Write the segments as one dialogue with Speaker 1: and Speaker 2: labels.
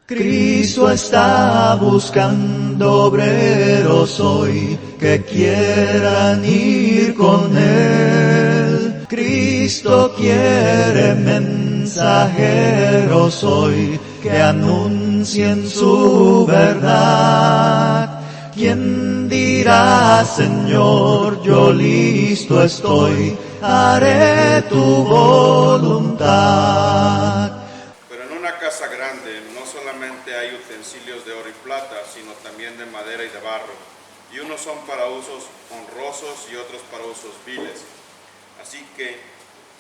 Speaker 1: Cristo está buscando obreros hoy que quieran ir con Él. Cristo quiere mensajeros hoy que anuncien su verdad. ¿Quién dirá, Señor, yo listo estoy, haré tu voluntad?
Speaker 2: Pero en una casa grande no solamente hay utensilios de oro y plata, sino también de madera y de barro, y unos son para usos honrosos y otros para usos viles. Así que,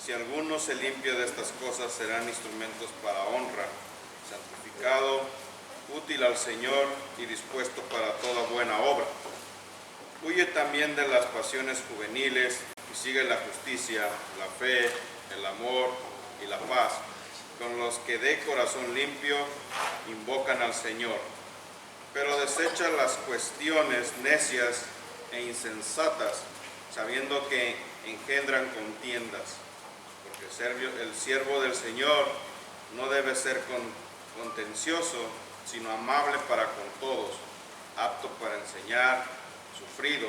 Speaker 2: si alguno se limpia de estas cosas, serán instrumentos para honra, santificado, útil al Señor y dispuesto para toda buena obra. Huye también de las pasiones juveniles y sigue la justicia, la fe, el amor y la paz, con los que de corazón limpio invocan al Señor. Pero desecha las cuestiones necias e insensatas, sabiendo que engendran contiendas, porque el siervo del Señor no debe ser contencioso, sino amable para con todos, apto para enseñar, sufrido,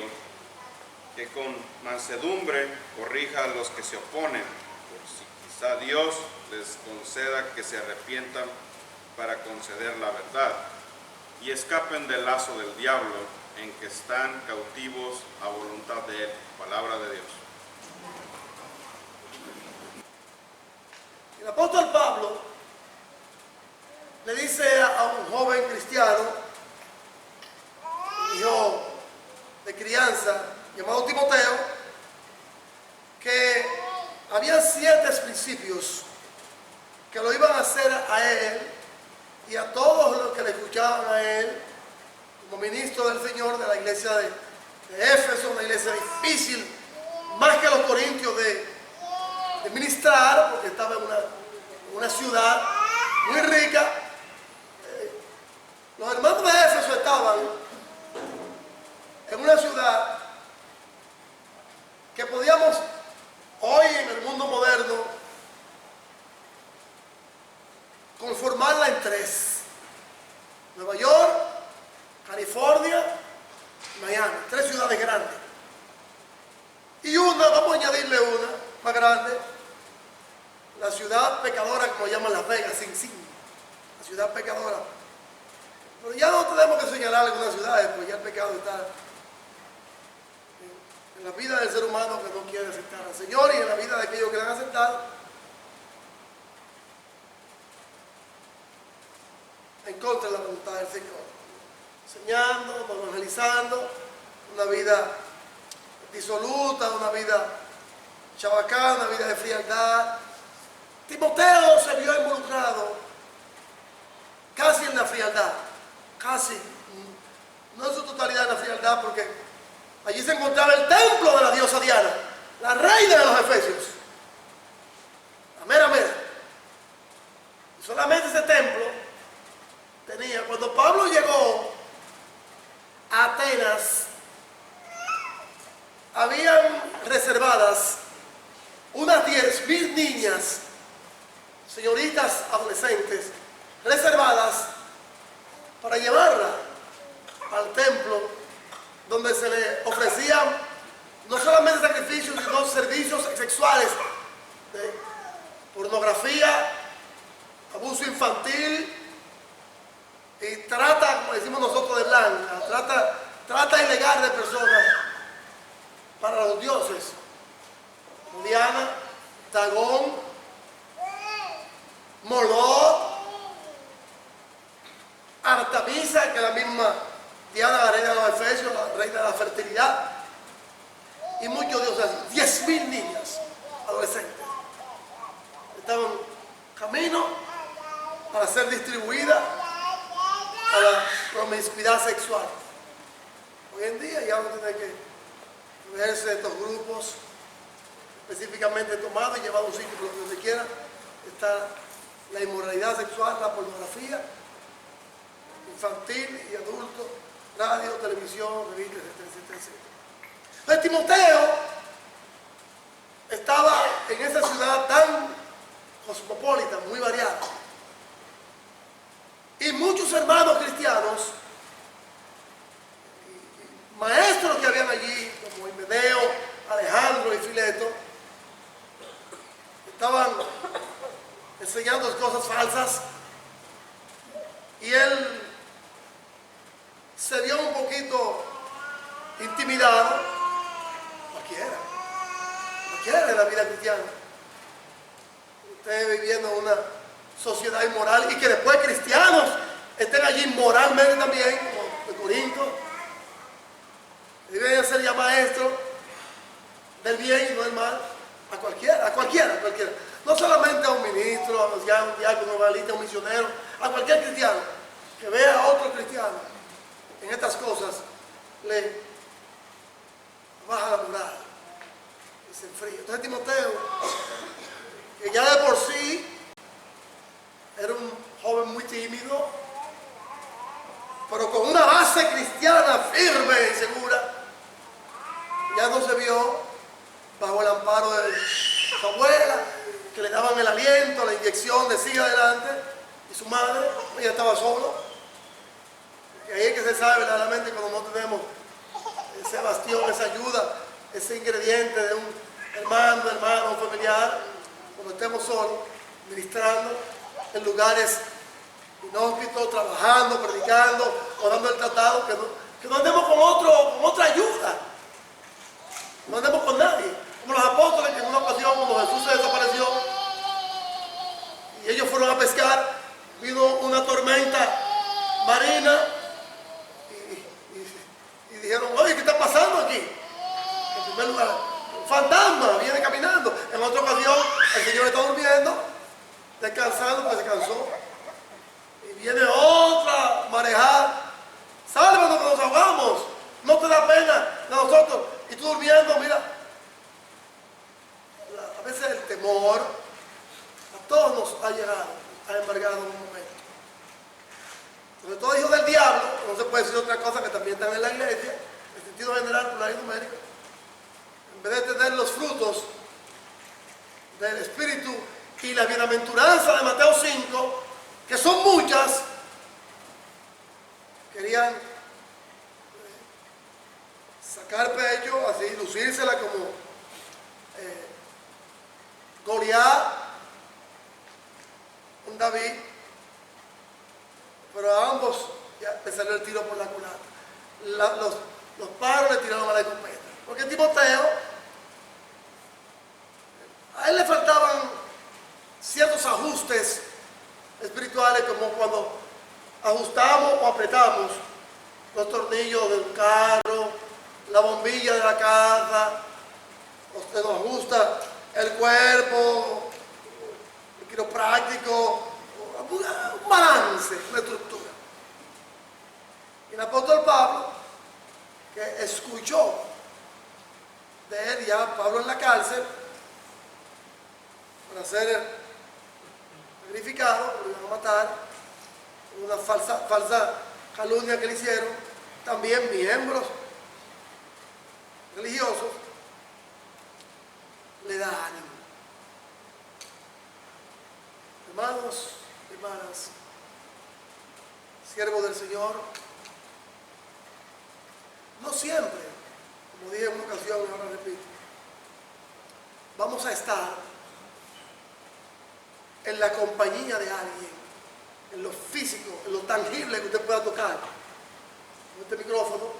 Speaker 2: que con mansedumbre corrija a los que se oponen, por si quizá Dios les conceda que se arrepientan para conceder la verdad, y escapen del lazo del diablo, en que están cautivos a voluntad de Él. Palabra de Dios.
Speaker 3: El apóstol Pablo le dice a un joven cristiano, hijo de crianza, llamado Timoteo, que había 7 principios que lo iban a hacer a él y a todos los que le escuchaban a él como ministro del Señor de la iglesia de Éfeso, una iglesia difícil, más que los corintios de ministrar, porque estaba en una ciudad muy rica. Los hermanos de Éfeso estaban en una ciudad que podíamos hoy en el mundo moderno conformarla en 3: Nueva York, California, Miami. 3 ciudades grandes. Y una, vamos a añadirle una más grande, la ciudad pecadora, como llaman Las Vegas, Sin City, la ciudad pecadora. Pero ya no tenemos que señalar algunas ciudades, porque ya el pecado está en la vida del ser humano que no quiere aceptar al Señor y en la vida de aquellos que le han aceptado, en contra de la voluntad del Señor, enseñando, evangelizando, una vida disoluta, una vida chabacana, una vida de frialdad. Timoteo se vio involucrado casi en la frialdad, casi, no en su totalidad en la frialdad, porque allí se encontraba el templo de la diosa Diana, la reina de los efesios, la mera mera. Y solamente ese templo tenía, cuando Pablo llegó a Atenas, habían reservadas unas 10,000 niñas, señoritas adolescentes, reservadas para llevarla al templo, donde se le ofrecían no solamente sacrificios, sino servicios sexuales de pornografía, abuso infantil y trata, como decimos nosotros, de blanca, trata ilegal de personas para los dioses. Diana, Dagón, Molot, Artemisa, que es la misma Diana, la reina de los Efesios, la reina de la fertilidad, y muchos dioses así. 10,000 niñas adolescentes estaban camino para ser distribuidas a la promiscuidad sexual. Hoy en día ya no tiene que verse de estos grupos específicamente tomados y llevados a un sitio donde quiera está la inmoralidad sexual, la pornografía infantil y adulto, radio, televisión, revistas, etcétera. Entonces Timoteo estaba en esa ciudad tan cosmopolita, muy variada, y muchos muchos hermanos cristianos, maestros que habían allí, como Himeneo, Alejandro y Fileto, estaban enseñando cosas falsas, y él se vio un poquito intimidado. Cualquiera en la vida cristiana. Usted viviendo en una sociedad inmoral, y que después cristianos estén allí moralmente también, como de Corinto, deben ser ya maestros del bien y no del mal. A cualquiera. No solamente a un ministro, a un diácono, a un evangelista, a un misionero, a cualquier cristiano que vea a otro cristiano en estas cosas, le baja la moral y se enfría. Entonces Timoteo, que ya de por sí era un joven muy tímido, pero con una base cristiana firme y segura, ya no se vio bajo el amparo de su abuela, que le daban el aliento, la inyección de sigue adelante, y su madre, ella estaba solo. Y ahí es que se sabe verdaderamente cuando no tenemos ese bastión, esa ayuda, ese ingrediente de un hermano, un familiar, cuando estemos solos, ministrando en lugares inhóspitos, trabajando, predicando, o dando el tratado, que no andemos con otra ayuda, no andemos con nadie. Como los apóstoles, que en una ocasión cuando Jesús se desapareció y ellos fueron a pescar, vino una tormenta marina y dijeron: oye, ¿qué está pasando aquí? En primer lugar, un fantasma viene caminando. En otra ocasión el Señor está durmiendo, descansando, porque se cansó, y viene otra marejada: sálvanos que nos ahogamos, no te da pena de nosotros, y tú durmiendo. Mira, a veces el temor a todos nos ha llegado, ha embargado en un momento. Sobre todo hijos del diablo, no se puede decir otra cosa, que también están en la iglesia, en sentido general, plural y numérico. En vez de tener los frutos del Espíritu y la bienaventuranza de Mateo 5, que son muchas, querían sacar pecho, así lucírsela como Goliat, un David, pero a ambos ya le salió el tiro por la culata. Los pájaros le tiraron a la escopeta. Porque Timoteo, a él le faltaban ciertos ajustes espirituales, como cuando ajustamos o apretamos los tornillos del carro, la bombilla de la casa, o se nos ajusta el cuerpo, el quiropráctico, un balance, una estructura. Y el apóstol Pablo, que escuchó de él, ya Pablo en la cárcel, para ser sacrificado, lo iban a matar, una falsa calumnia que le hicieron, también miembros religiosos, le da ánimo. Hermanos, hermanas, siervos del Señor, no siempre, como dije en una ocasión y ahora repito, vamos a estar en la compañía de alguien, en lo físico, en lo tangible que usted pueda tocar, con este micrófono,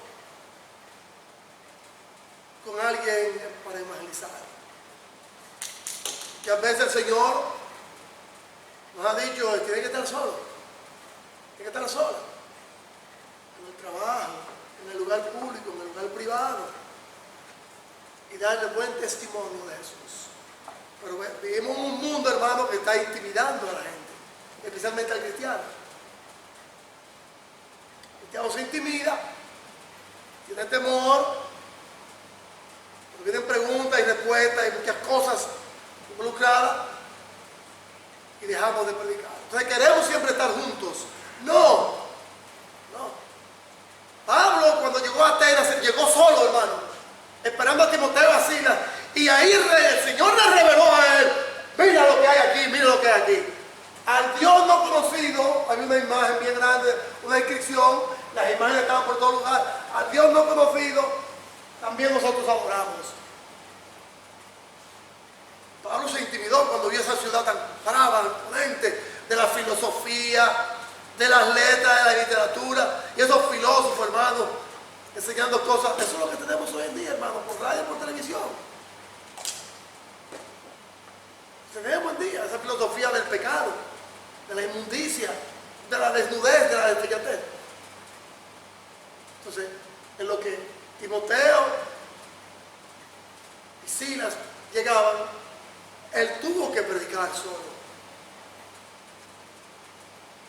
Speaker 3: con alguien para evangelizar. Que a veces el Señor nos ha dicho: tiene que estar solo, tiene que estar sola, en el trabajo, en el lugar público, en el lugar privado, y darle buen testimonio de Jesús. Pero vivimos en un mundo, hermano, que está intimidando a la gente, especialmente al cristiano. El cristiano se intimida, tiene temor, porque vienen preguntas y respuestas y muchas cosas involucradas, y dejamos de predicar. Entonces queremos siempre estar juntos. No. Pablo, cuando llegó a Atenas, llegó solo, hermano, esperando a Timoteo, a Silas, y ahí el Señor le reveló a él: mira lo que hay aquí, mira lo que hay aquí. Al Dios no conocido había una imagen bien grande, una descripción, las imágenes estaban por todo lugar. Al Dios no conocido, también nosotros adoramos. Pablo se intimidó cuando vio esa ciudad tan brava, imponente, de la filosofía, de las letras, de la literatura, y esos filósofos, hermanos, enseñando cosas. Eso es lo que tenemos hoy en día, hermanos, por radio y por televisión. Tenemos en día esa filosofía del pecado, de la inmundicia, de la desnudez, de la desfachatez. Entonces, en lo que Timoteo y Silas llegaban, él tuvo que predicar solo.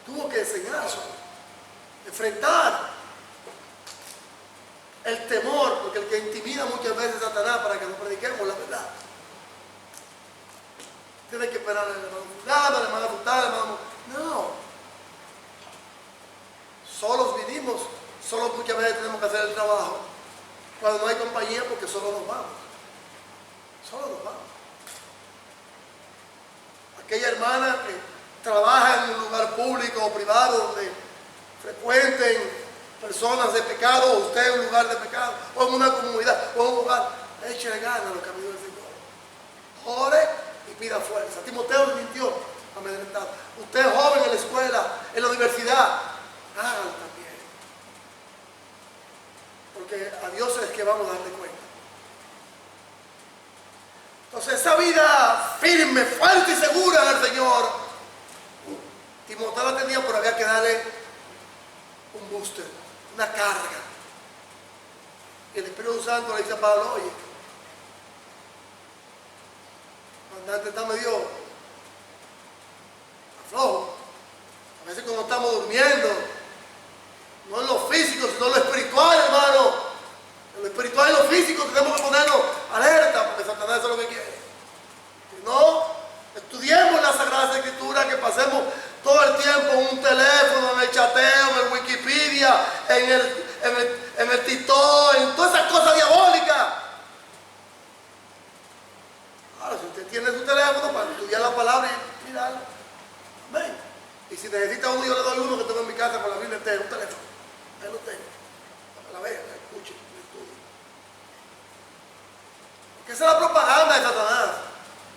Speaker 3: Tuvo que enseñar solo. Enfrentar el temor, porque el que intimida muchas veces es Satanás para que no prediquemos la verdad. Tiene que esperar al hermano fulano, al hermano Futano, al hermano... No. Solos vinimos, solos muchas veces tenemos que hacer el trabajo. Cuando no hay compañía, porque solo nos vamos. Solo nos vamos. Aquella hermana que trabaja en un lugar público o privado donde frecuenten personas de pecado, o usted en un lugar de pecado, o en una comunidad, o en un lugar, échale ganas a los caminos del Señor. Ore y pida fuerza. Timoteo se sintió amedrentado. Usted es joven en la escuela, en la universidad, hágalo también. Porque a Dios es que vamos a darle cuenta. Entonces esa vida firme, fuerte y segura en el Señor, Timoteo la tenía, pero había que darle un booster, una carga. Y el Espíritu Santo le dice a Pablo, oye, mandante está medio aflojo. A veces cuando estamos durmiendo, no en lo físico, sino en lo espiritual, hermano. En lo espiritual y en lo físico tenemos que ponernos alerta, porque Satanás eso es lo que quiere. Si no, estudiemos la Sagrada Escritura, que pasemos todo el tiempo en un teléfono, en el chateo, en el Wikipedia, en el TikTok, en todas esas cosas diabólicas. Ahora, si usted tiene su teléfono para estudiar la palabra y mirarla, amén. Y si necesita uno, yo le doy uno que tengo en mi casa con la Biblia entera, un teléfono. Ahí lo tengo. Para que la vea, la escuche, la estudie. Porque esa es la propaganda de Satanás.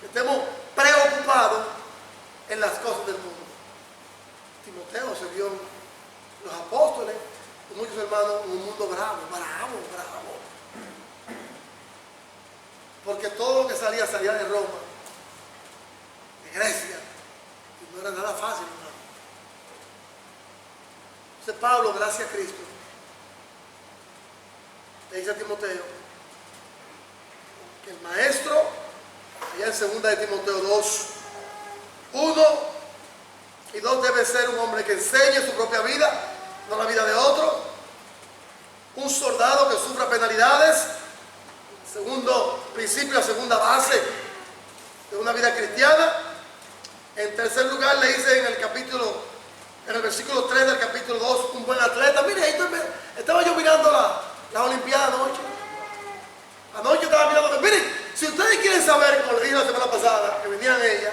Speaker 3: Que estemos preocupados en las cosas del mundo. Timoteo se vio los apóstoles y muchos hermanos en un mundo bravo. Porque todo lo que salía de Roma, de Grecia, y no era nada fácil, hermano. Entonces Pablo, gracias a Cristo, le dice a Timoteo que el maestro, allá en 2 de Timoteo 2, 1 y 2, debe ser un hombre que enseñe su propia vida, no la vida de otro, un soldado que sufra penalidades. Segundo principio, la segunda base de una vida cristiana. En tercer lugar, le dice en el versículo 3 del capítulo 2, un buen atleta. Mire, ahí estaba yo mirando la Olimpiada anoche. Anoche estaba mirando. Miren, si ustedes quieren saber, como le dije la semana pasada, que venían ellas,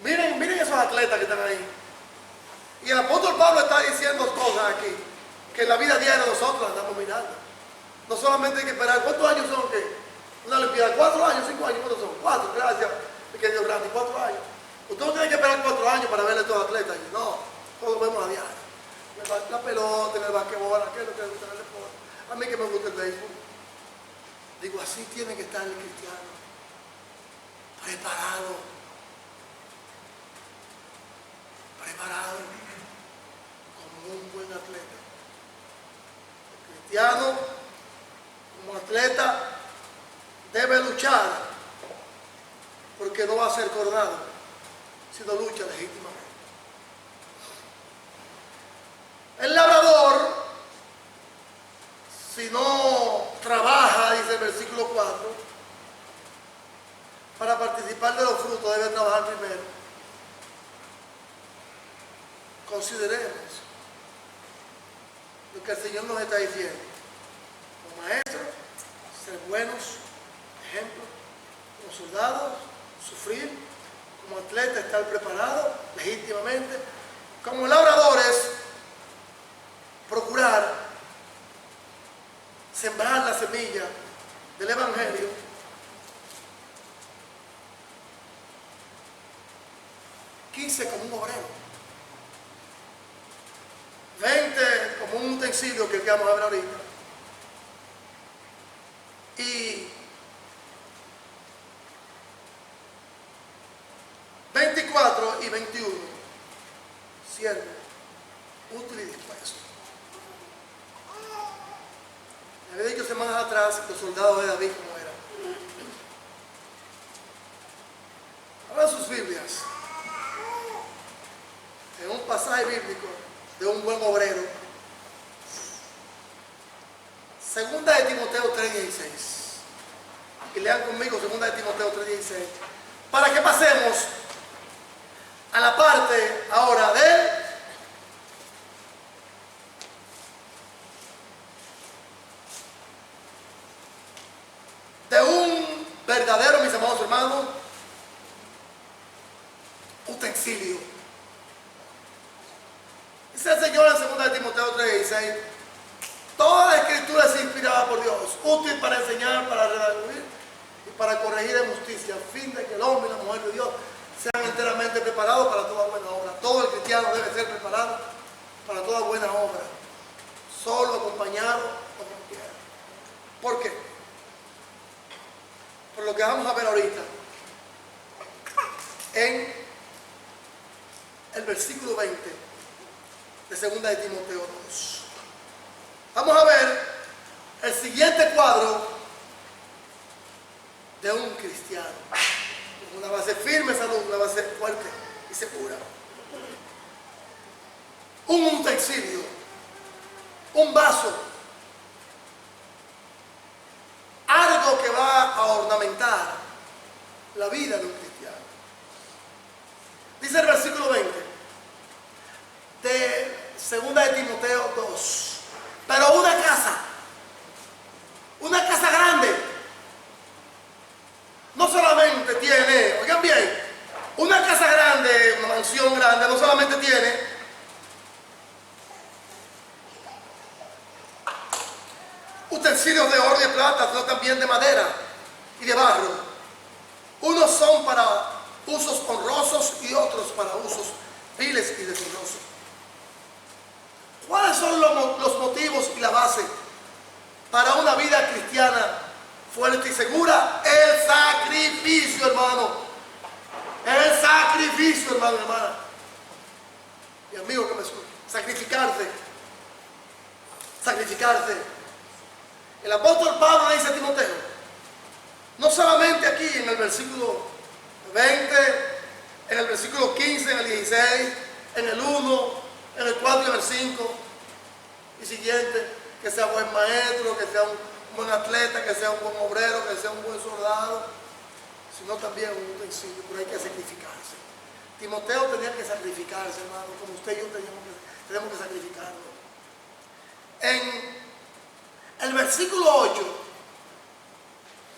Speaker 3: miren esos atletas que están ahí. Y el apóstol Pablo está diciendo cosas aquí, que en la vida diaria nosotros andamos mirando. No solamente hay que esperar. ¿Cuántos años son que? Una Olimpiada, 4 años, 5 años, ¿cuántos son? 4, gracias, mi querido Randy, 4 años. Usted no tiene que esperar 4 años para ver a estos atletas. No, todos vemos a diario. La pelota, en el basquetbol, aquello que le gusta el deporte. A mí que me gusta el béisbol. Digo, así tiene que estar el cristiano. Preparado. Como un buen atleta. El cristiano, como atleta, debe luchar, porque no va a ser coronado, sino lucha legítimamente. El labrador, si no trabaja, dice el versículo 4, para participar de los frutos debe trabajar primero. Consideremos lo que el Señor nos está diciendo. Como maestros, ser buenos ejemplos, como soldados, sufrir, como atleta, estar preparado legítimamente, como labradores, procurar sembrar la semilla del Evangelio quise como un obrero, 20 como un utensilio que vamos a ver ahorita, y 24 y 21 siervo útil y dispuesto. Me había dicho semanas atrás los soldados de David cómo eran. Abran sus Biblias en un pasaje bíblico de un buen obrero. Segunda de Timoteo 3:16. Y lean conmigo segunda de Timoteo 3:16. Para que pasemos a la parte ahora de un verdadero, mis amados hermanos, utensilio. Dice el Señor en segunda de Timoteo 3:16, toda la escritura es inspirada por Dios, útil para enseñar, para redarguir y para corregir en justicia, a fin de que el hombre y la mujer de Dios sean enteramente preparados para toda buena obra. Todo el cristiano debe ser preparado para toda buena obra, solo, acompañado o como quiera. ¿Por qué? Por lo que vamos a ver ahorita en el versículo 20 de segunda de Timoteo 2. Vamos a ver el siguiente cuadro de un cristiano. Una base firme, salud, una base fuerte y segura. Un utensilio, un vaso, algo que va a ornamentar la vida de un cristiano. Dice el versículo 20 de segunda de Timoteo 2. Pero una casa grande, no solamente tiene, oigan bien, una casa grande, una mansión grande, no solamente tiene utensilios de oro y de plata, sino también de madera y de barro. Unos son para usos honrosos y otros para usos viles y deshonrosos. ¿Cuáles son los motivos y la base para una vida cristiana fuerte y segura? El sacrificio, hermano. El sacrificio, hermano y hermana. Mi amigo que me escucha. Sacrificarse. Sacrificarse. El apóstol Pablo le dice a Timoteo, no solamente aquí en el versículo 20, en el versículo 15, en el 16, en el 1, en el 4 y en el 5 y siguiente, que sea buen maestro, que sea un buen atleta, que sea un buen obrero, que sea un buen soldado, sino también un utensilio, pero hay que sacrificarse. Timoteo tenía que sacrificarse, hermano, como usted y yo tenemos que sacrificarlo. En el versículo 8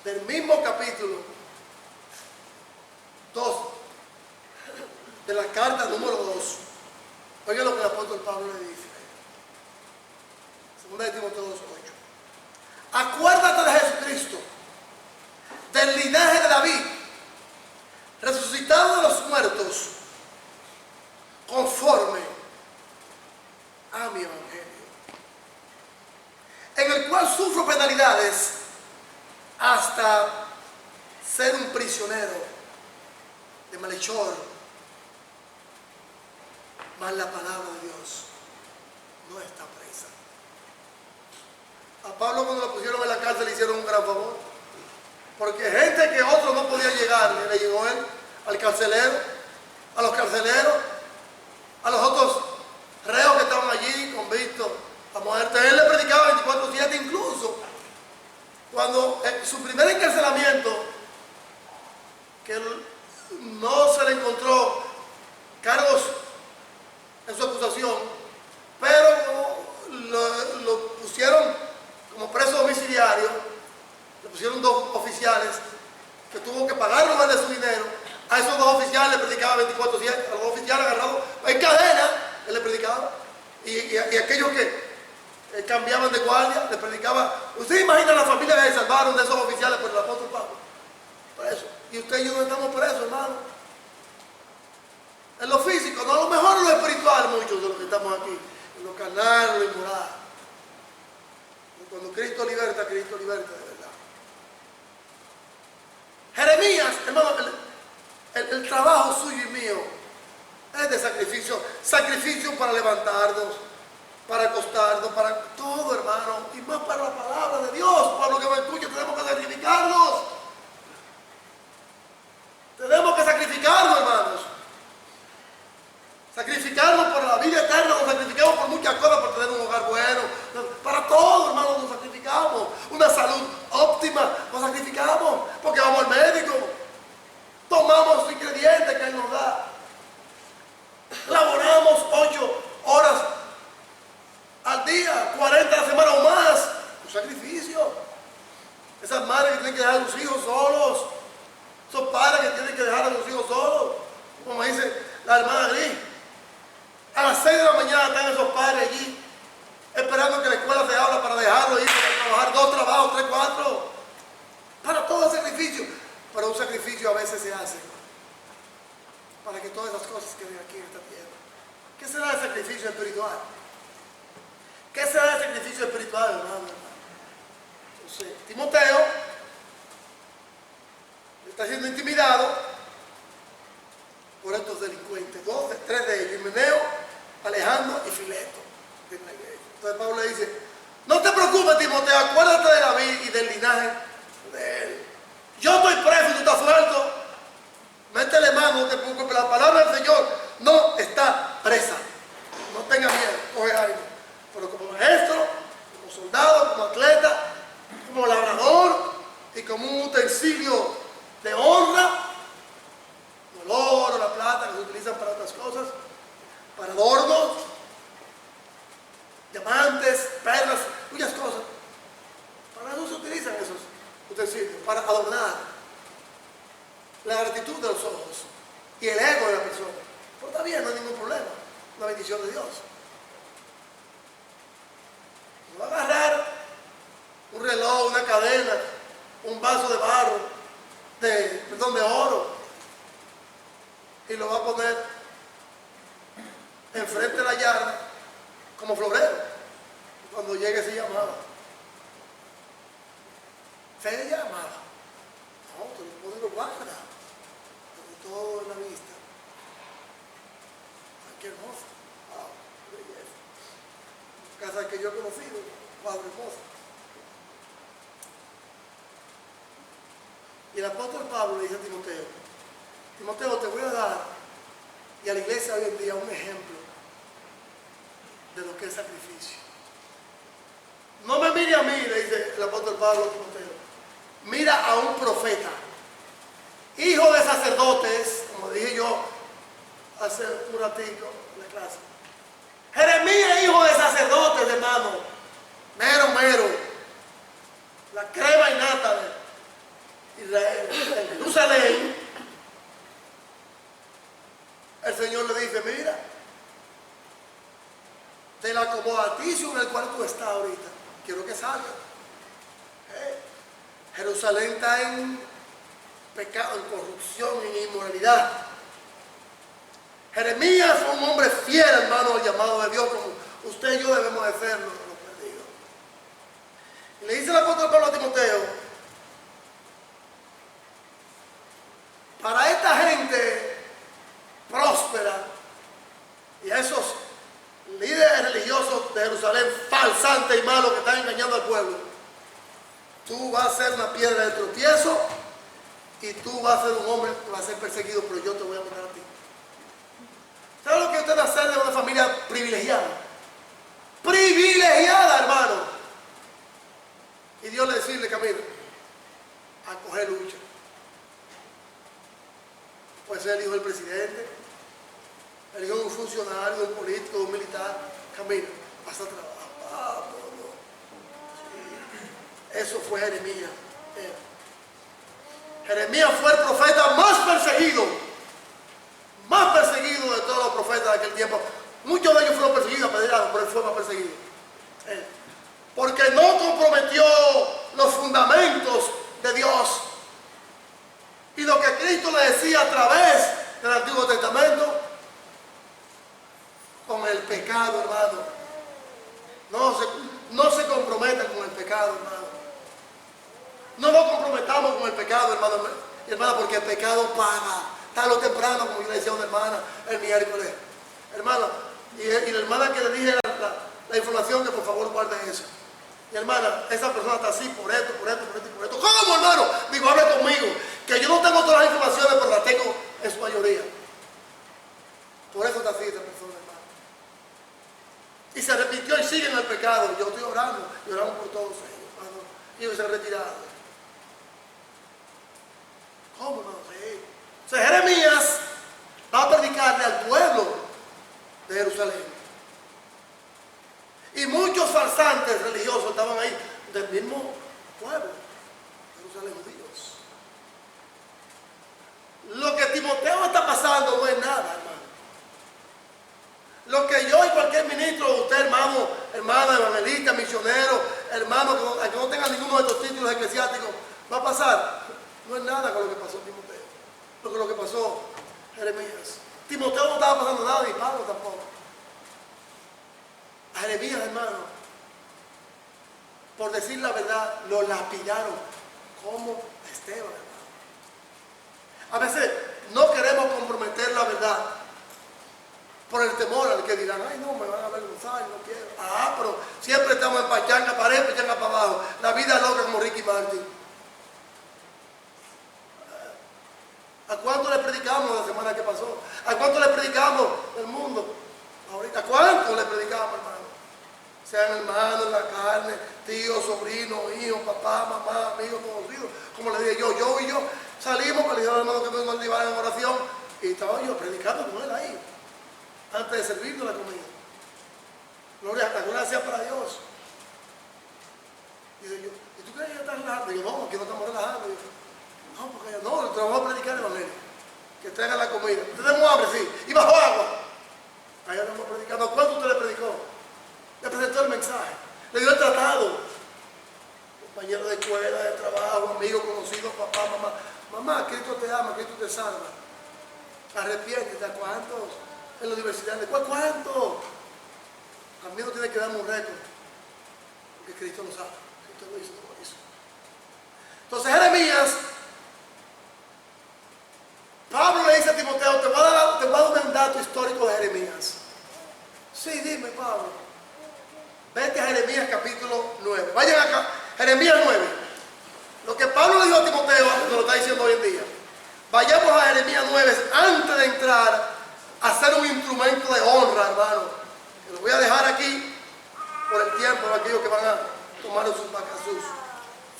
Speaker 3: del mismo capítulo 2 de la carta número 2, oiga lo que el apóstol Pablo le dice. Segunda de Timoteo 2:8. Acuérdate de Jesucristo, del linaje de David, resucitado de los muertos, conforme a mi evangelio, en el cual sufro penalidades hasta ser un prisionero de malhechor, mas la palabra de Dios no está presa. A Pablo cuando lo pusieron en la cárcel le hicieron un gran favor, porque gente que otros no podían llegar, le llegó él, al carcelero, a los carceleros, a los otros reos que estaban allí convictos a muerte. Él le predicaba 24/7, incluso cuando su primer encarcelamiento, que no se le encontró cargos en su acusación, pero lo pusieron como preso domiciliario, le pusieron 2 oficiales que tuvo que pagar más de su dinero. A esos 2 oficiales le predicaba 24/7, a los 2 oficiales agarrados en cadena, predicaba. Y aquellos que cambiaban de guardia, les predicaba. ¿Usted imagina la familia que se salvaron de esos oficiales por el apóstol Pablo? Preso. Y usted y yo no estamos presos, hermano. En lo físico, no, a lo mejor en lo espiritual, muchos de los que estamos aquí. En lo carnal, en lo inmoral. Cuando Cristo liberta de verdad. Jeremías, hermano, el trabajo suyo y mío es de sacrificio. Sacrificio para levantarnos, para acostarnos, para todo, hermano. Y más para la palabra de Dios. Para lo que me escucha, tenemos que sacrificarnos. Tenemos que sacrificarnos, hermanos. Sacrificarnos por la vida eterna, nos sacrificamos por muchas cosas, por tener un hogar bueno. Para todo, hermanos, nos sacrificamos. Una salud óptima, nos sacrificamos. Porque vamos al médico. Tomamos los ingredientes que Él nos da. Laboramos 8 horas al día, 40 a la semana o más. Un sacrificio. Esas madres que tienen que dejar a sus hijos solos. Esos padres que tienen que dejar a sus hijos solos. Como me dice la hermana Gris. A las 6 de la mañana están esos padres allí, esperando que la escuela se abra para dejarlo ir a trabajar 2 trabajos, 3, 4. Para todo el sacrificio. Pero un sacrificio a veces se hace para que todas esas cosas queden aquí en esta tierra. ¿Qué será el sacrificio espiritual? ¿Qué será el sacrificio espiritual, hermano? Entonces, Timoteo está siendo intimidado por estos delincuentes, 3 de ellos, Himeneo, Alejandro y Fileto, de la iglesia. Entonces Pablo le dice, no te preocupes, Timoteo, acuérdate de David y del linaje de él. Yo estoy preso y tú estás suelto. Métele mano, no te preocupes, la palabra del Señor no está presa. No tengas miedo, coge ánimo. Pero como maestro, como soldado, como atleta, como labrador y como un utensilio de honra, el oro, la plata que se utilizan para otras cosas, para adornos, diamantes, perlas, muchas cosas. Para eso se utilizan esos utensilios, para adornar la gratitud de los ojos y el ego de la persona. Pero está bien, no hay ningún problema, una bendición de Dios. No va a agarrar un reloj, una cadena, un vaso de barro, de oro, y lo va a poner enfrente de la yarda como florero. Cuando llegue se llamaba. Se llamaba. No, tú lo pones y lo guardas. Con todo en la vista. Ay, qué hermoso. Wow, qué belleza. Casa que yo he conocido, cuadro hermoso. Y el apóstol Pablo le dice a Timoteo, Timoteo, te voy a dar, y a la iglesia hoy en día, un ejemplo de lo que es sacrificio. No me mire a mí, le dice el apóstol Pablo a Timoteo, mira a un profeta, hijo de sacerdotes, como dije yo hace un ratito en la clase. Jeremías, hijo de sacerdotes, hermano, mero, la crema innata de Israel, en Jerusalén. El Señor le dice, mira, del acomodaticio en el cual tú estás ahorita, quiero que salgas. Jerusalén está en pecado, en corrupción, en inmoralidad. Jeremías fue un hombre fiel, hermano, al llamado de Dios, como usted y yo debemos de serlo, los perdidos. Y le dice el apóstol Pablo a Timoteo, para esta gente próspera y a esos líderes religiosos de Jerusalén, falsantes y malos que están engañando al pueblo, tú vas a ser una piedra de tropiezo y tú vas a ser un hombre que va a ser perseguido, pero yo te voy a matar a ti. ¿Sabes lo que usted va a hacer de una familia privilegiada? Privilegiada, hermano. Y Dios le decirle, Camilo, a coger lucha. Puede ser el hijo del presidente, el hijo de un funcionario, de un político, de un militar. Camilo, vas a trabajar. Eso fue Jeremías. Jeremías fue el profeta más perseguido de todos los profetas de aquel tiempo, Muchos de ellos fueron perseguidos, apedreados, pero él fue más perseguido. Porque no comprometió los fundamentos de Dios. Y lo que Cristo le decía a través del Antiguo Testamento, con el pecado, hermano. No se comprometan con el pecado, hermano. No nos comprometamos con el pecado, hermano y hermana, porque el pecado paga. Tarde o temprano, como yo le decía a una hermana el miércoles. Hermana, y la hermana que le dije la información, que por favor guarde eso. Y hermana, esa persona está así por esto, por esto, por esto y por esto. ¿Cómo, hermano? Digo, hable conmigo. Que yo no tengo todas las informaciones, pero las tengo en su mayoría. Por eso está así esta persona, hermano. Y se arrepintió y sigue en el pecado. Yo estoy orando, y oramos por todos ellos, hermano. Y ellos se han retirado. ¿Cómo, hermano? Sí. O sea, Jeremías va a predicarle al pueblo de Jerusalén. Y muchos farsantes religiosos estaban ahí del mismo pueblo, Jerusalén, judíos. Lo que Timoteo está pasando no es nada, hermano. Lo que yo y cualquier ministro, usted, hermano, hermana, evangelista, misionero, hermano, que no tenga ninguno de estos títulos eclesiásticos, va a pasar, no es nada con lo que pasó Timoteo, con lo que pasó Jeremías. Timoteo no estaba pasando nada, ni Pablo tampoco. A Jeremías, hermano, por decir la verdad, lo lapidaron como Esteban, hermano. A veces no queremos comprometer la verdad por el temor al que dirán, ay no, me van a avergonzar, no quiero. Pero siempre estamos en pachanga para arriba, pachanga para abajo. La vida es loca como Ricky Martin. ¿A cuánto le predicamos la semana que pasó? ¿A cuánto le predicamos el mundo? Ahorita, ¿a cuánto le predicamos, hermano? Sean hermanos en la carne, tíos, sobrinos, hijos, papá, mamá, amigos, conocidos. Como le dije yo y yo salimos para el hermano que nos llevaron en oración y estaba yo predicando con él ahí, antes de servirnos la comida. Gloria sea para Dios. Y yo, ¿y tú crees que estás relajando? Y yo, no, aquí no estamos relajando. Y yo, no, porque no, te vamos a predicar el evangelio. Que traigan la comida. Tenemos hambre, sí. Y bajo agua. Ahí estamos predicando. ¿Cuánto usted le predicó? Le presentó el mensaje. Le dio el tratado. Compañero de escuela, de trabajo, amigo, conocido, papá, mamá. Mamá, Cristo te ama, Cristo te salva. Arrepiéntete. ¿A cuántos? En la universidad. ¿Cuántos? A mí no tiene que darme un récord. Porque Cristo lo sabe. Cristo lo hizo, no lo hizo. Entonces Jeremías, Pablo le dice a Timoteo, te voy a dar un dato histórico de Jeremías. Sí, dime, Pablo. Vete a Jeremías capítulo 9. Vayan acá, Jeremías 9. Lo que Pablo le dijo a Timoteo, nos lo está diciendo hoy en día. Vayamos a Jeremías 9 antes de entrar a ser un instrumento de honra, hermano. Lo voy a dejar aquí por el tiempo de aquellos que van a tomar sus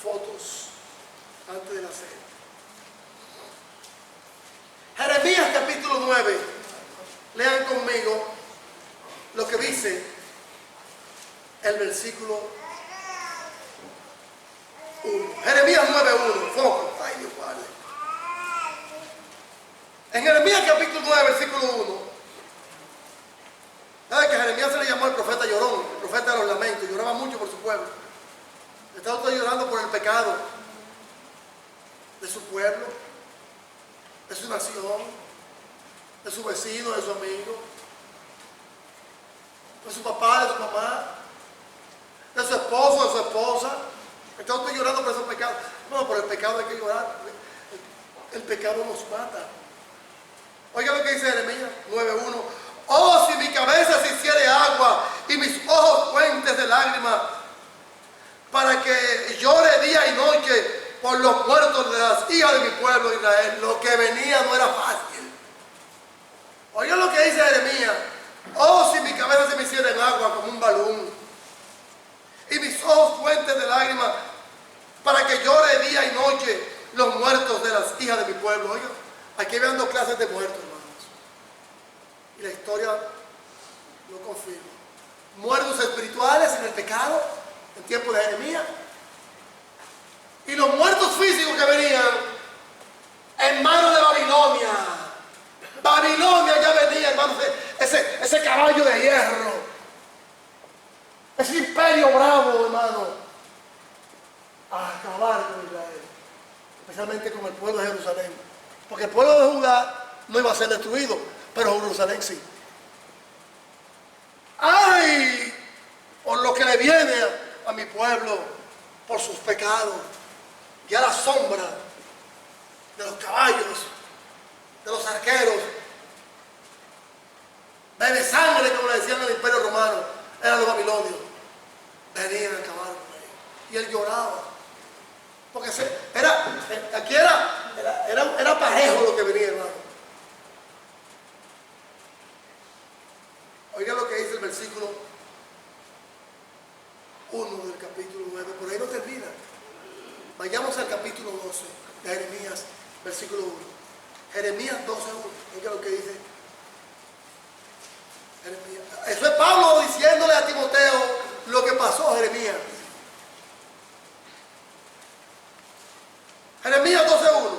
Speaker 3: fotos antes de la cena. Jeremías capítulo 9. Lean conmigo lo que dice el versículo 1. Jeremías 9:1. Foco. Ay, Dios guarde. En Jeremías capítulo 9, versículo 1. ¿Sabe que a Jeremías se le llamó el profeta llorón? El profeta de los lamentos. Lloraba mucho por su pueblo. Estaba usted llorando por el pecado de su pueblo, de su nación, de su vecino, de su amigo, de su papá, de su mamá, de su esposo, de su esposa. Está usted llorando por esos pecados. No, por el pecado hay que llorar. El pecado nos mata. Oiga lo que dice Jeremías 9:1. Oh, si mi cabeza se hiciere agua y mis ojos fuentes de lágrimas, para que llore día y noche por los muertos de las hijas de mi pueblo Israel. Lo que venía no era fácil. Oigan lo que dice Jeremías. Oh, si mi cabeza se me hiciera en agua como un balón y mis ojos fuentes de lágrimas, para que llore día y noche los muertos de las hijas de mi pueblo. Oigan, aquí vean dos clases de muertos, hermanos. Y la historia lo confirma. Muertos espirituales en el pecado, en tiempo de Jeremías. Y los muertos físicos que venían en manos de Babilonia. Babilonia ya venía, hermanos. ese caballo de hierro, ese imperio bravo, hermano, a acabar con Israel, especialmente con el pueblo de Jerusalén, porque el pueblo de Judá no iba a ser destruido, pero Jerusalén sí. ¡Ay! Por lo que le viene a mi pueblo, por sus pecados, y a la sombra de los caballos, de los arqueros, bebe sangre, como le decían en el Imperio Romano, eran los babilonios, venían a acabar con él. Y él lloraba, porque aquí era parejo lo que venía, hermano. Oiga lo que dice el versículo 1 del capítulo 9, por ahí no termina. Vayamos al capítulo 12 de Jeremías, versículo 1. Jeremías 12:1. Oiga lo que dice Jeremías. Eso es Pablo diciéndole a Timoteo lo que pasó a Jeremías. Jeremías 12:1.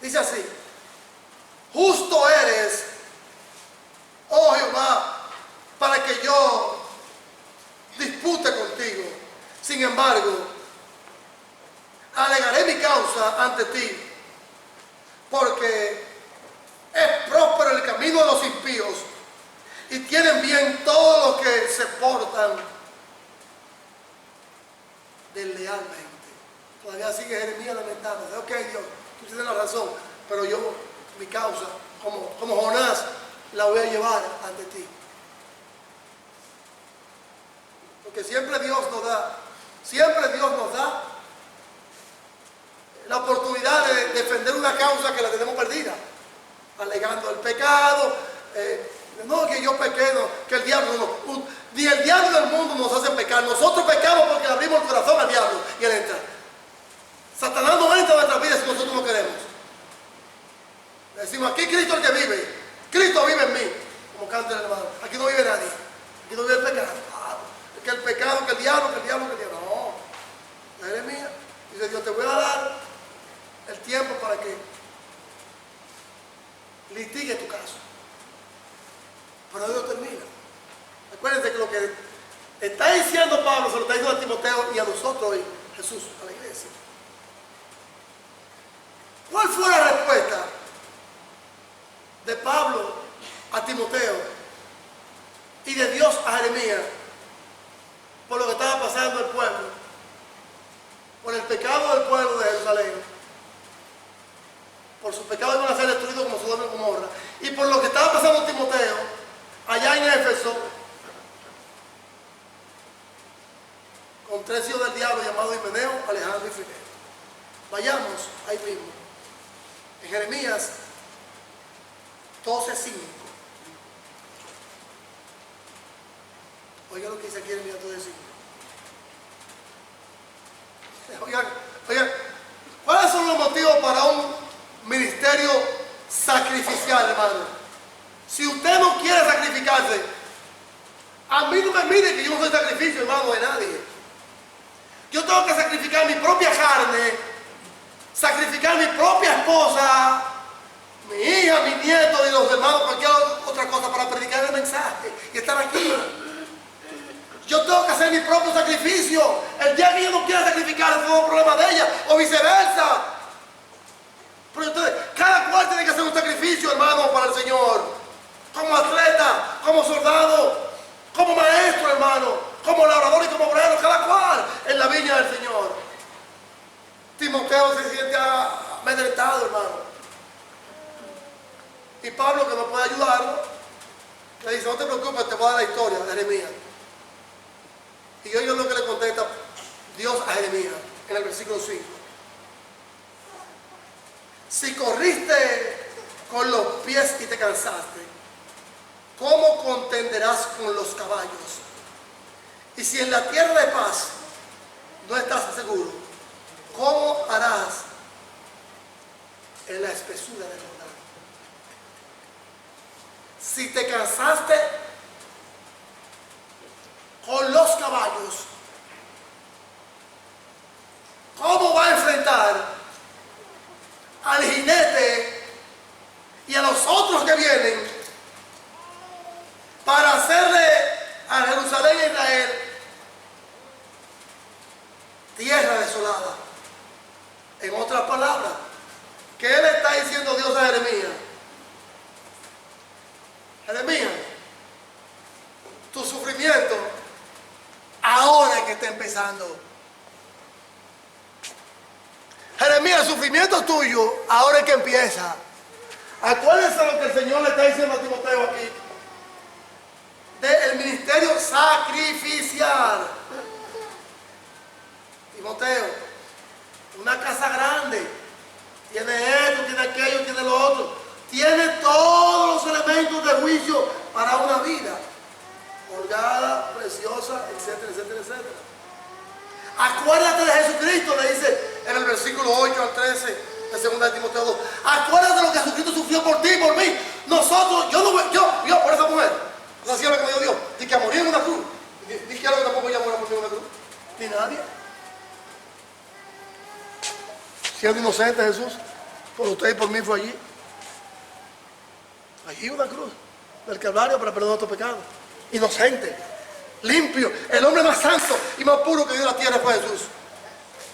Speaker 3: Dice así: justo eres, oh Jehová, para que yo dispute contigo. Sin embargo, alegaré mi causa ante ti, porque es próspero el camino de los impíos y tienen bien todos los que se portan deslealmente. Todavía sigue Jeremías lamentándose. Ok, Dios, tú tienes la razón, pero yo, mi causa, como Jonás, la voy a llevar ante ti. Porque siempre Dios nos da la oportunidad de defender una causa que la tenemos perdida, alegando el pecado, no que yo pequé, no, que el diablo no, ni el diablo del mundo nos hace pecar, nosotros pecamos porque le abrimos el corazón al diablo y él entra. Satanás no entra en nuestra vida si nosotros no queremos. Le decimos, aquí Cristo es el que vive, Cristo vive en mí, como canta el hermano, aquí no vive nadie, aquí no vive el pecado, que el pecado, que el diablo, no, Jeremías dice, Dios, te voy a dar el tiempo para que litigue tu caso, pero Dios termina. Acuérdense que lo que está diciendo Pablo se lo está diciendo a Timoteo y a nosotros hoy, Jesús, a la iglesia. ¿Cuál fue la respuesta de Pablo a Timoteo y de Dios a Jeremías por lo que estaba pasando el pueblo, por el pecado del pueblo de Jerusalén? Por sus pecados iban a ser destruidos como Sodoma y Gomorra, y por lo que estaba pasando Timoteo allá en Éfeso con 3 hijos del diablo llamados Himeneo, Alejandro y Filemón. Vayamos ahí mismo en Jeremías 12:5. Oigan lo que dice aquí en Jeremías 12:5. Oigan, ¿cuáles son los motivos para un ministerio sacrificial, hermano? Si usted no quiere sacrificarse, a mí no me mire que yo no soy sacrificio, hermano, de nadie. Yo tengo que sacrificar mi propia carne, sacrificar mi propia esposa, mi hija, mi nieto y los hermanos, cualquier otra cosa para predicar el mensaje y estar aquí. Yo tengo que hacer mi propio sacrificio. El día que yo no quiera sacrificar, es un problema de ella, o viceversa. Pero entonces, cada cual tiene que hacer un sacrificio, hermano, para el Señor. Como atleta, como soldado, como maestro, hermano, como labrador y como obrero, cada cual en la viña del Señor. Timoteo se siente amedrentado, hermano. Y Pablo, que no puede ayudarlo, le dice, no te preocupes, te voy a dar la historia de Jeremías. Y oigan lo que le contesta Dios a Jeremías en el versículo 5. Si corriste con los pies y te cansaste, ¿cómo contenderás con los caballos? Y si en la tierra de paz no estás seguro, ¿cómo harás en la espesura del Jordán? Si te cansaste con los caballos, ¿cómo va a enfrentar al jinete y a los otros que vienen Jerusalén e Israel, tierra desolada. En otras palabras, ¿qué le está diciendo Dios a Jeremías? Jeremías, tu sufrimiento ahora es que está empezando. Jeremías, el sufrimiento tuyo ahora es que empieza. Acuérdense lo que el Señor le está diciendo a Timoteo aquí. Del ministerio sacrificial. Timoteo, una casa grande. Tiene esto, tiene aquello, tiene lo otro. Tiene todos los elementos de juicio para una vida. Holgada, preciosa, etcétera, etcétera, etcétera. Acuérdate de Jesucristo, le dice en el versículo 8 al 13 de 2 de Timoteo 2. Acuérdate de lo que Jesucristo sufrió por ti, por mí. Nosotros, yo por esa mujer. No hacía lo que me dio Dios. Ni que a morir en una cruz. Ni quiero que tampoco ella muera por mí en una cruz. Ni nadie. Siendo inocente Jesús, por usted y por mí fue allí. Allí una cruz del Calvario para perdonar nuestros pecados. Inocente, limpio, el hombre más santo y más puro que dio la tierra fue Jesús.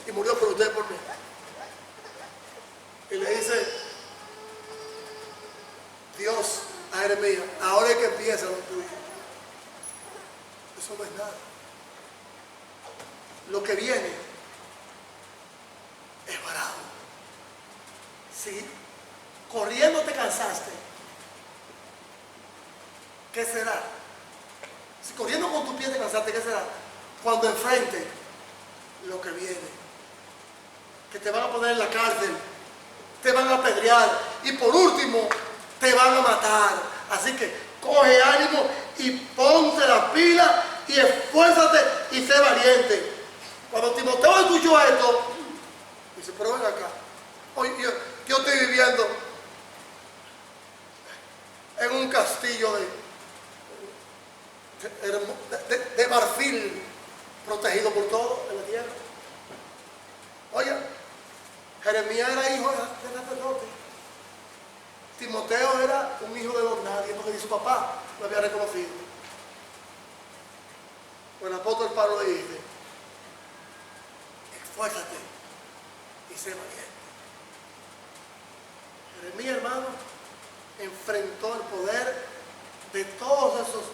Speaker 3: Y murió por usted y por mí. Y le dice Dios a Jeremías, ahora es que empieza lo tuyo. Eso no es nada. Lo que viene es barato. Si corriendo te cansaste, ¿qué será? Si corriendo con tu pie te cansaste, ¿qué será? Cuando enfrente lo que viene. Que te van a poner en la cárcel, te van a apedrear y por último te van a matar. Así que coge ánimo y ponte la pila y esfuérzate y sé valiente. Cuando Timoteo escuchó esto, dice, pero ven acá, hoy yo estoy viviendo en un castillo de marfil protegido por todo en la tierra. Oye, Jeremías era hijo de sacerdote. Timoteo era un hijo de los nadie porque ni su papá lo había reconocido. Pues el apóstol Pablo le dice, esfuérzate y sé valiente. Jeremías, hermano, enfrentó el poder de todos esos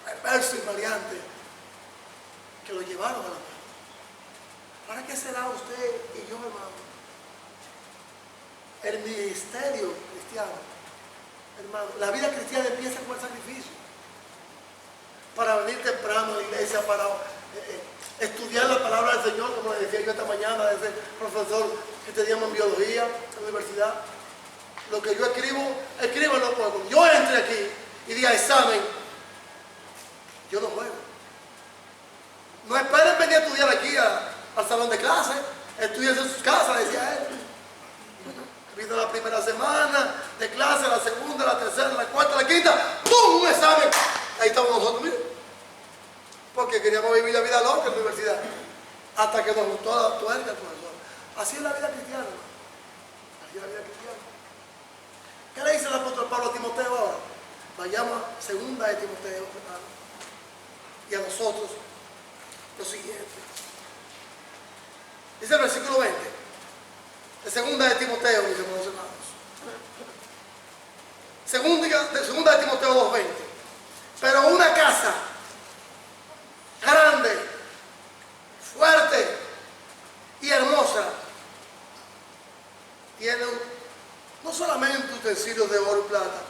Speaker 3: perversos y variantes que lo llevaron a la muerte. ¿Para qué será usted y yo, hermano? El ministerio cristiano, hermano, la vida cristiana empieza con el sacrificio. Para venir temprano a la iglesia, para estudiar la palabra del Señor, como le decía yo esta mañana a ese profesor que teníamos en biología en la universidad. Lo que yo escríbanlo, pues cuando yo entre aquí y diga examen, yo no juego. No esperen venir a estudiar aquí al salón de clase, estudiense en sus casas, decía él. Vino la primera semana de clase, la segunda, la tercera, la cuarta, la quinta, ¡pum! Un examen. Ahí estamos nosotros, miren. Porque queríamos vivir la vida loca en la universidad. Hasta que nos gustó la tuerca el profesor. Así es la vida cristiana. Así es la vida cristiana. ¿Qué le dice el apóstol Pablo a Timoteo ahora? Vayamos a segunda de Timoteo, hermano. Y a nosotros lo siguiente. Dice el versículo 20. De segunda de Timoteo, mis hermanos. Segunda de Timoteo 2:20. Pero una casa grande, fuerte y hermosa tiene no solamente utensilios de oro y plata,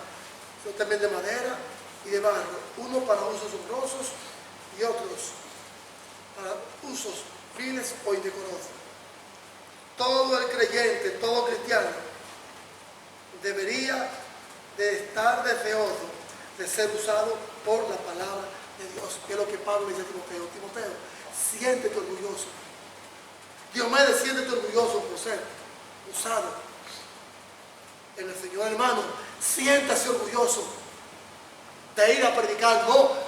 Speaker 3: sino también de madera y de barro, uno para usos honrosos y otros para usos viles o indecorosos. Todo el creyente, todo cristiano debería de estar deseoso de ser usado por la palabra de Dios, que es lo que Pablo dice a Timoteo. Timoteo, siéntete orgulloso. Diomedes, siéntete orgulloso por ser usado en el Señor, hermano. Siéntase orgulloso de ir a predicar, no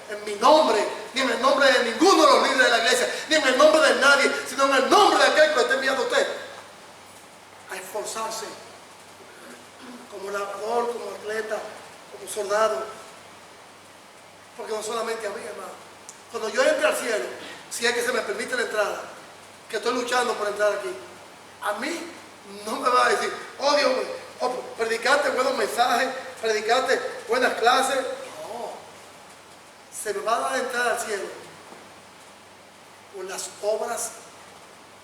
Speaker 3: en mi nombre, ni en el nombre de ninguno de los líderes de la iglesia, ni en el nombre de nadie, sino en el nombre de aquel que lo esté enviando a usted a esforzarse como orador, como atleta, como soldado, porque no solamente a mí, hermano. Cuando yo entre al cielo, si es que se me permite la entrada, que estoy luchando por entrar aquí, a mí no me va a decir, oh Dios mío, oh, predicaste buenos mensajes, predicaste buenas clases. No, se me va a dar entrada al cielo por las obras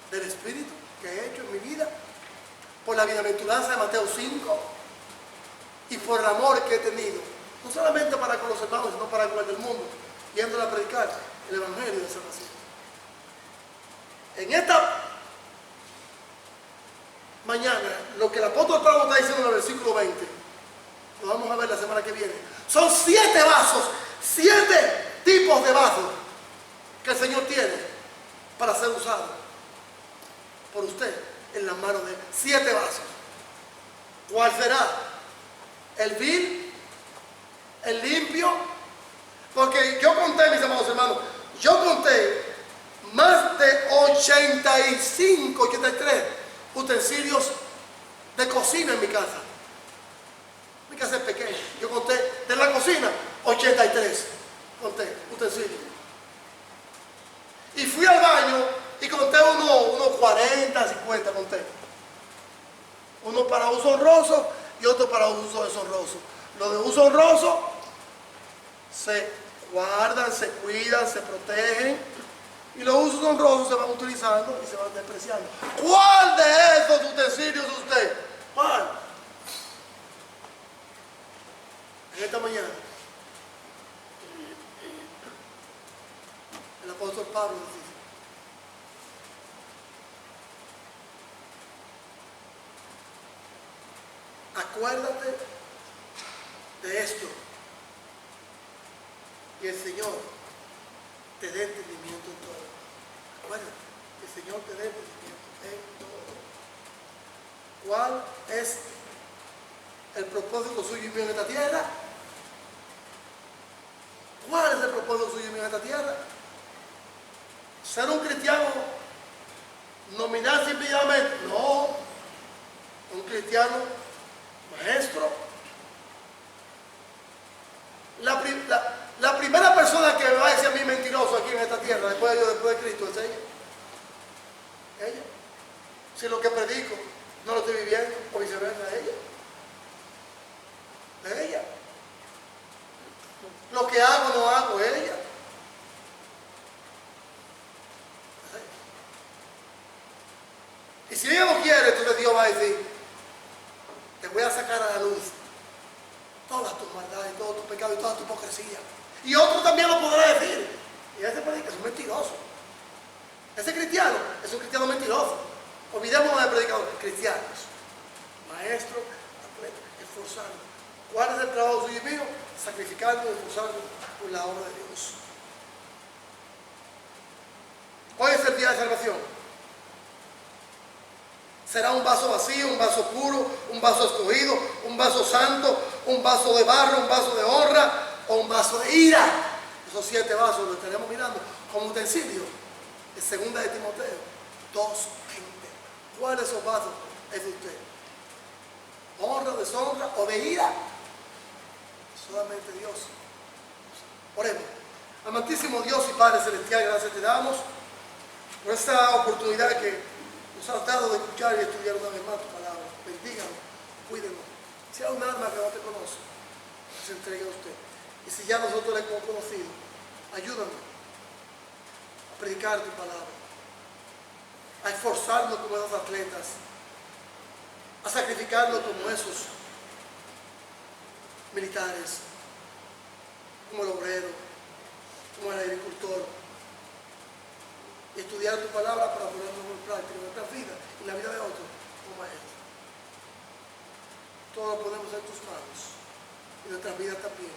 Speaker 3: del Espíritu que he hecho en mi vida, por la bienaventuranza de Mateo 5 y por el amor que he tenido, no solamente para con los hermanos, sino para con el del mundo, yéndole a predicar el Evangelio de salvación. En esta mañana, lo que el apóstol Pablo está diciendo en el versículo 20, lo vamos a ver la semana que viene, son 7 vasos, 7 tipos de vasos que el Señor tiene para ser usado por usted en las manos de él. 7 vasos. ¿Cuál será? ¿El vil? ¿El limpio? Porque yo conté, mis amados hermanos, yo conté más de 85, 83 utensilios de cocina en mi casa. Mi casa es pequeña. Yo conté de la cocina 83. Conté utensilios. Y fui al baño y conté unos 40, 50, conté. Uno para uso honroso y otro para uso deshonroso. Los de uso honroso se guardan, se cuidan, se protegen. Y los usos honrosos se van utilizando y se van despreciando. ¿Cuál de esos utensilios usted? ¿Cuál? En esta mañana, el apóstol Pablo dice, acuérdate de esto y el Señor te dé entendimiento en todo. Acuérdate, el Señor te dé entendimiento en todo. ¿Cuál es el propósito suyo y mío en esta tierra? ¿Cuál es el propósito suyo y mío en esta tierra? ¿Ser un cristiano nominal simplemente? No. Un cristiano maestro. La primera persona que me va a decir a mí mentiroso aquí en esta tierra, después de Cristo, es ella. Ella. Si lo que predico no lo estoy viviendo, o viceversa, ella. Ella. Lo que hago, no hago, ella. Y si ella no quiere, entonces Dios va a decir, te voy a sacar a la luz todas tus maldades, todos tus pecados y toda tu hipocresía. Y otro también lo podrá decir. Y ese predica es un mentiroso. Ese cristiano es un cristiano mentiroso. Olvidémonos de predicadores cristianos. Maestro, atleta, esforzando. ¿Cuál es el trabajo suyo y mío? Sacrificando y esforzando por la obra de Dios. Hoy es el día de salvación. Será un vaso vacío, un vaso puro, un vaso escogido, un vaso santo, un vaso de barro, un vaso de honra o un vaso de ira. Esos 7 vasos los estaremos mirando como utensilio. En 2 de Timoteo 2:20. ¿Cuál de esos vasos es de usted? ¿Honra, deshonra o de ira? Solamente Dios. Oremos. Amantísimo Dios y Padre Celestial, gracias te damos por esta oportunidad que nos has dado de escuchar y estudiar una vez más tu palabra. Bendíganos, cuídenos. Si hay un alma que no te conoce, se entregue a usted. Y si ya nosotros le hemos conocido, ayúdanos a predicar tu palabra, a esforzarnos como esos atletas, a sacrificarnos como esos militares, como el obrero, como el agricultor, y estudiar tu palabra para ponernos en práctica en nuestra vida y en la vida de otros como maestro. Todo lo ponemos en tus manos y nuestras vidas también.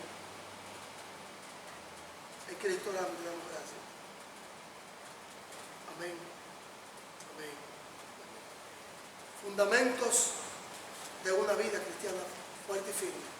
Speaker 3: En Cristo le damos gracias. Amén. Amén. Fundamentos de una vida cristiana fuerte y firme.